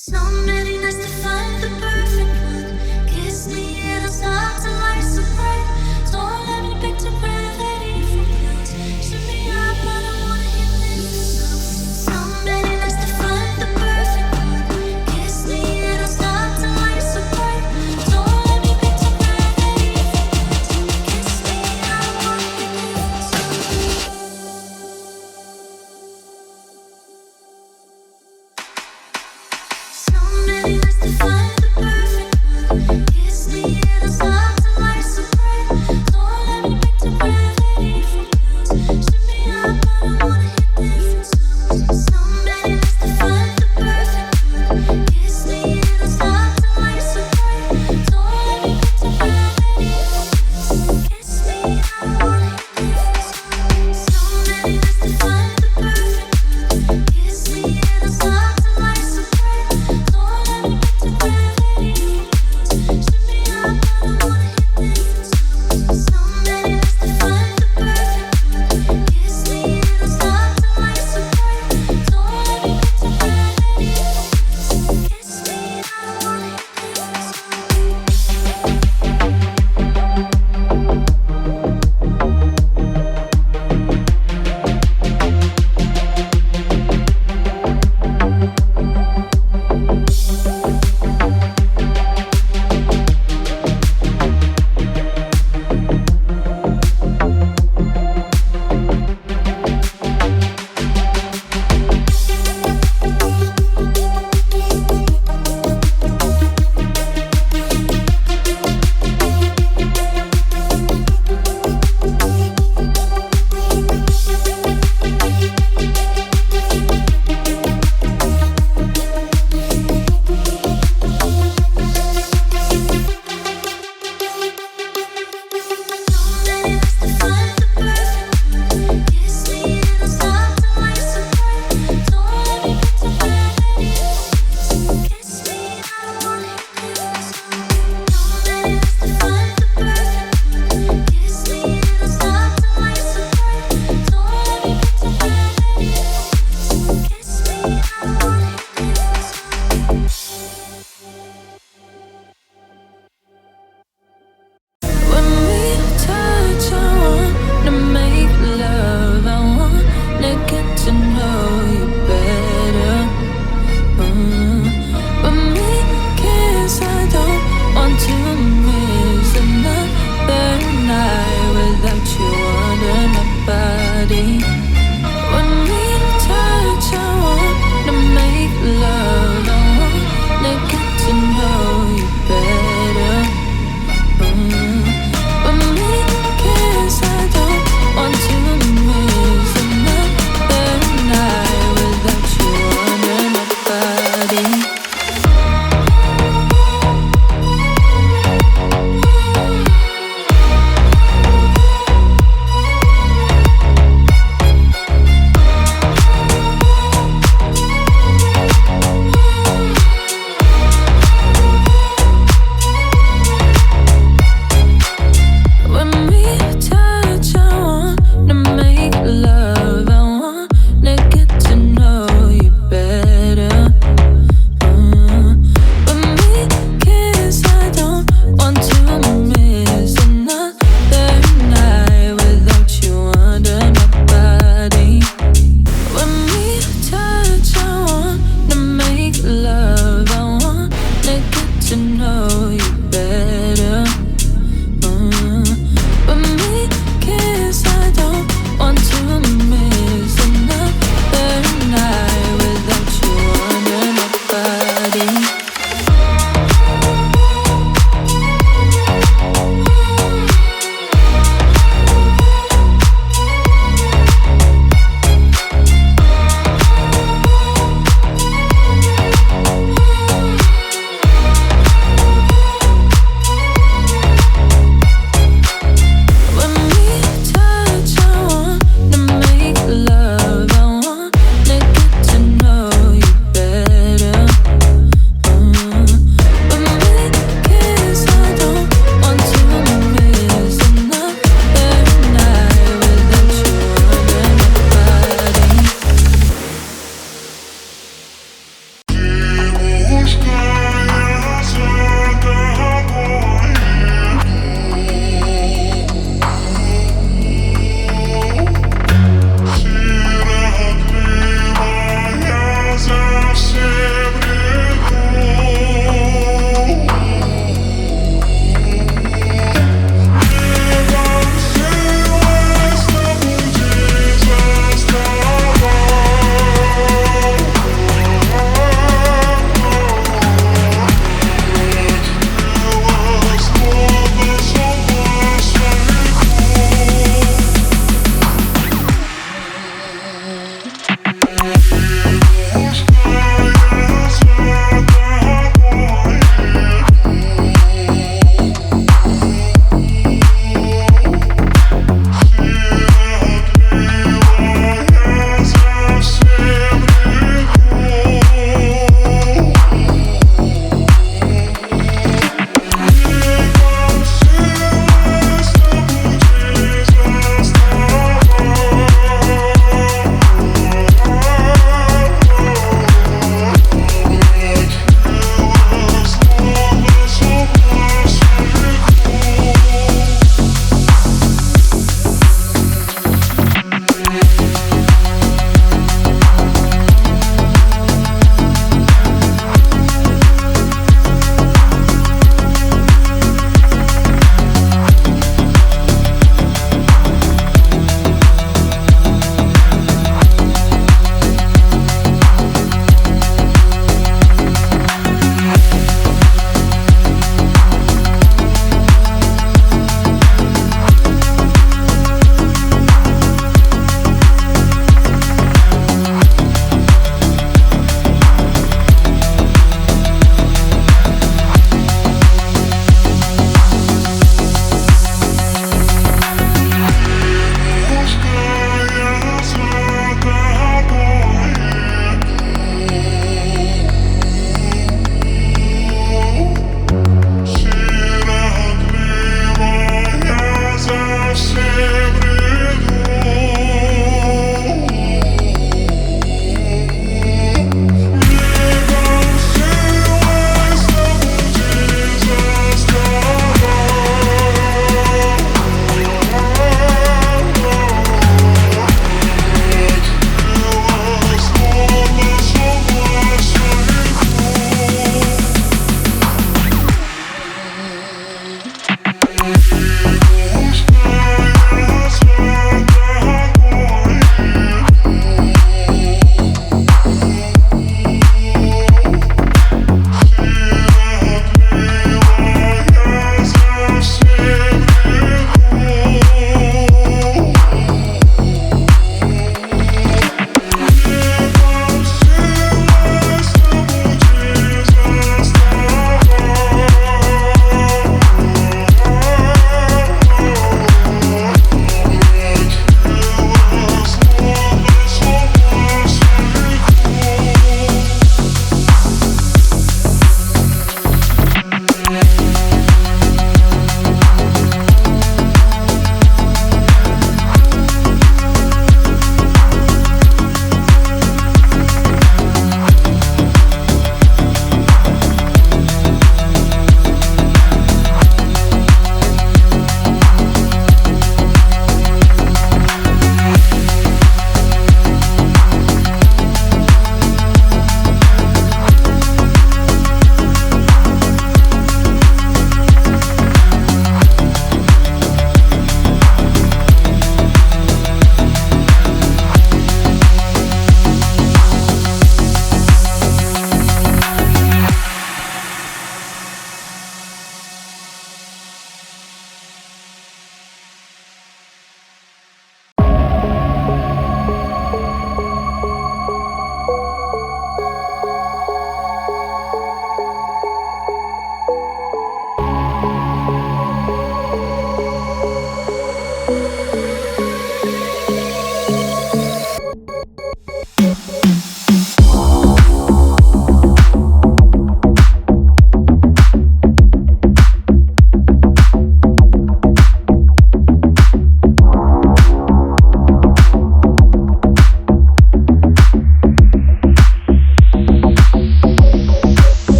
So many nights to find the perfect one. Kiss me and I'll start to light so bright. Don't let me pick to gravity from clouds. Shoot me up, but I wanna hit this sound. So many nights to find the perfect one. Kiss me and I'll start to light so bright. Don't let me pick to gravity from clouds. Kiss me, I wanna hit this sound. So many nights to find the perfect one. Kiss me and I'll start to light so bright. Don't let me pick to gravity from clouds. Shoot me up, but I wanna hit different sounds. So many nights to find the perfect one. Kiss me and I'll start to light so bright. Don't let me pick to gravity from clouds. Kiss me, I wanna hit different sounds. So many nights to find the perfect one. Kiss me and I'll start to light so bright. Don't let me pick to gravity.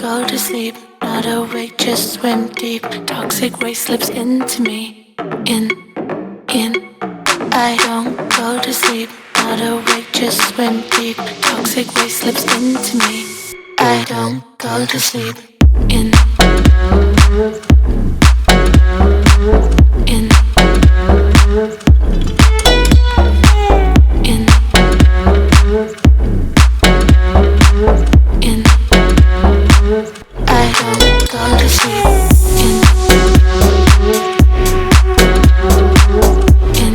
go to sleep, not awake, just swim deep. Toxic waste slips into me, in. I don't go to sleep, not awake, just swim deep. Toxic waste slips into me. I don't go to sleep, in. In. In. In. I don't go to sleep, in. In. In.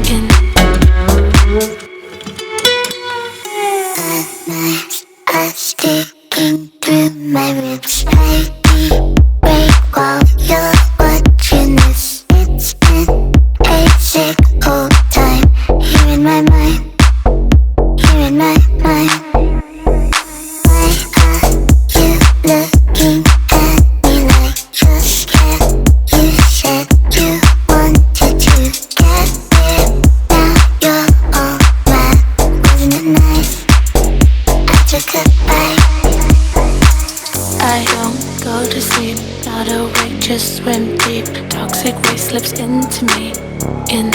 In. Are sticking through my ribs. I break while you're watching this. It's been a sick old time here in my mind. Here in my mind. Why are you looking at me like you're scared? You said you wanted to get there. Now you're all mad. Wasn't it nice? I took a bite. I don't go to sleep, not awake, just swim deep. Toxic waste slips into me, in.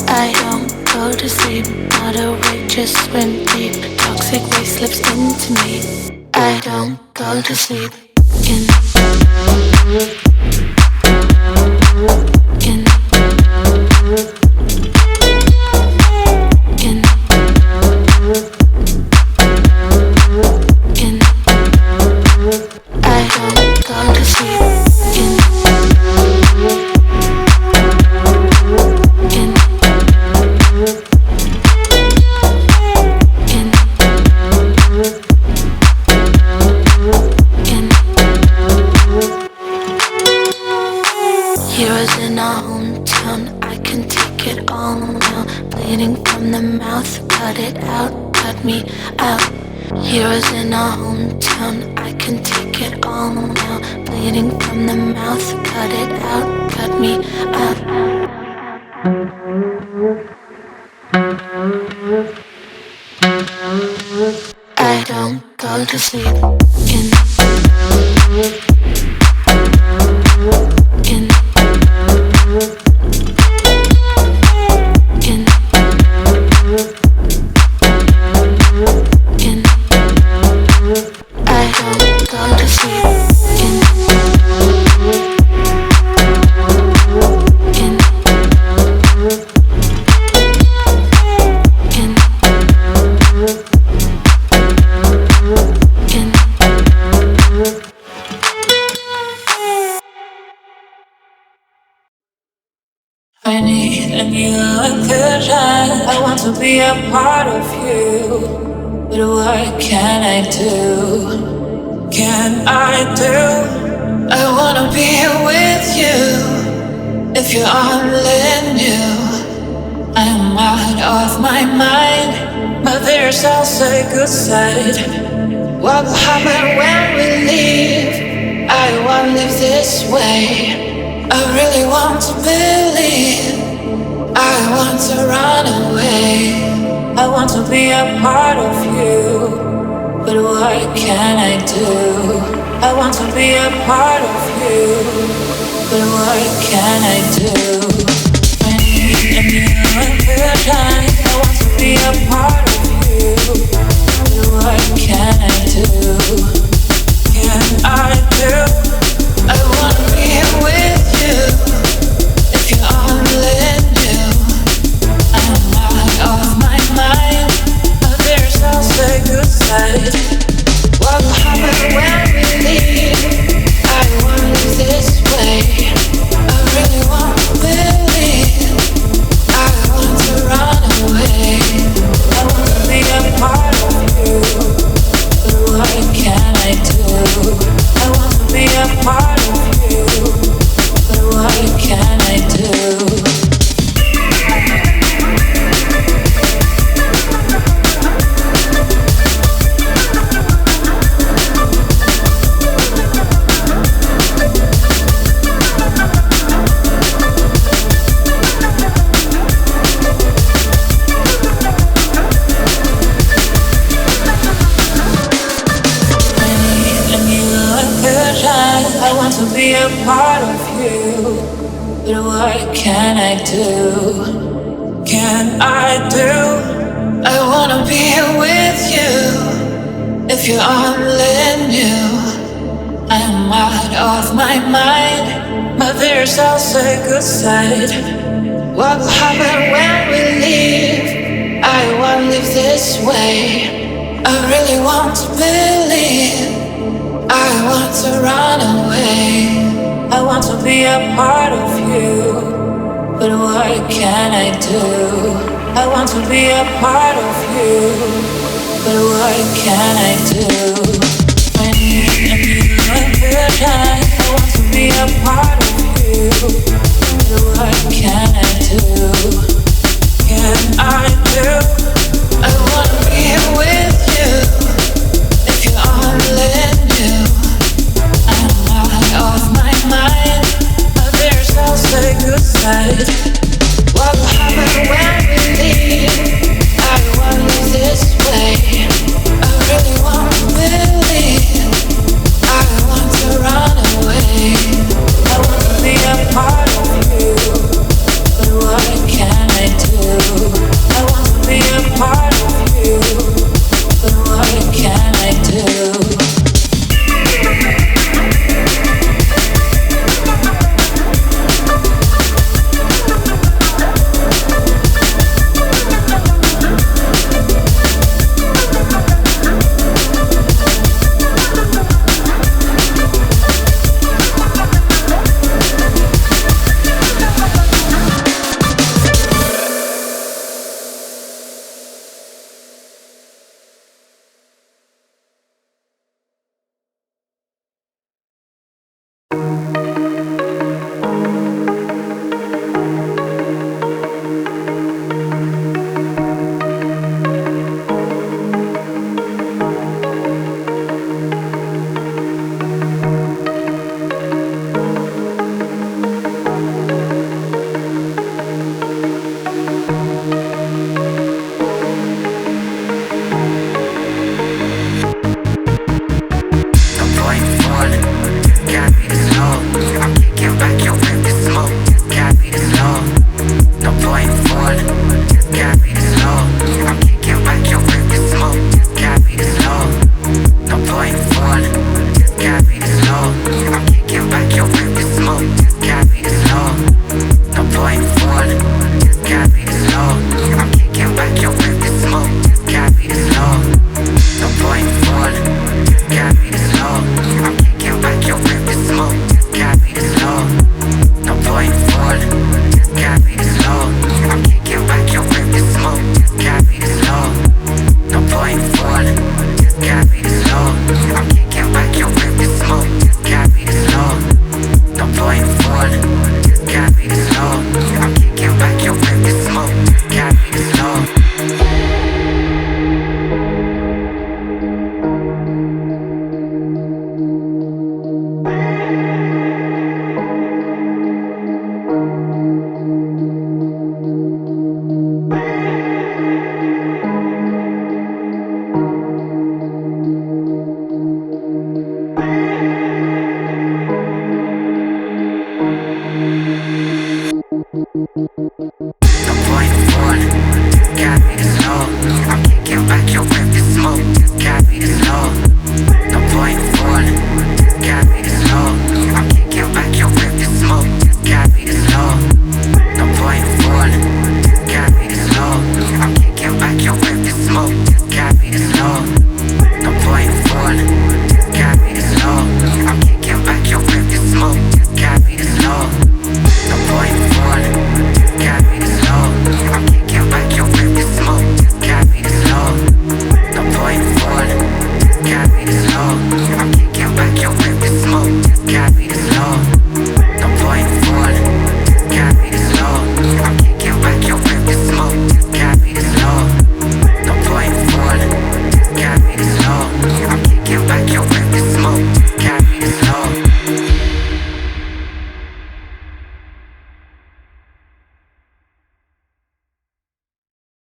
I don't go to sleep, not awake, just swim deep. Toxic waste slips into me. I don't go to sleep, in. In. In. In. I don't go to sleep, in. In. In. In. Heroes in our hometown, I can take it all now. Bleeding from the mouth, cut it out, cut me out. Heroes in our hometown, I can take it all now. Bleeding from the mouth, cut it out, cut me out. I don't go to sleep, in. In. In. In. I don't go to sleep, in. In. In. In. I need a new vision. I want to be a part of you. But what can I do? Can I do? I wanna be with you. If you're only new, I'm out of my mind. But there's also a good side. What will happen when we leave? I won't live this way. I really want to believe. I want to run away. I want to be a part of you. But what can I do? I want to be a part of you. But what can I do? I need a new vision. I want to be a part of you. But what can I do? Can I do? I wanna be with you. If you're only new, I'm out of my mind. But there's also a good side. What will happen when we leave? I wanna live this way. I really want to believe. I want to run away. I want to be a part of you. But what can I to be a part of you, but what can I do? Can I do? I wanna be here with you. If you're only new, I'm out of my mind. But there's also a good side. What will happen when we leave? I won't live this way. I really want to believe. I want to run away. I want to be a part of you, but what can I do? I want to be a part of you, but what can I do? I need a new vision. I want to be a part of you, but what can I do? Can I do? I want to be here with you. If you only knew, I'm out of my mind, but there's also a good side. What will happen when we leave? I want to live this way. I really want to believe. I want to run away. I want to be a part of you, but what can I do? I want to be a part of you, but what can I do? Got me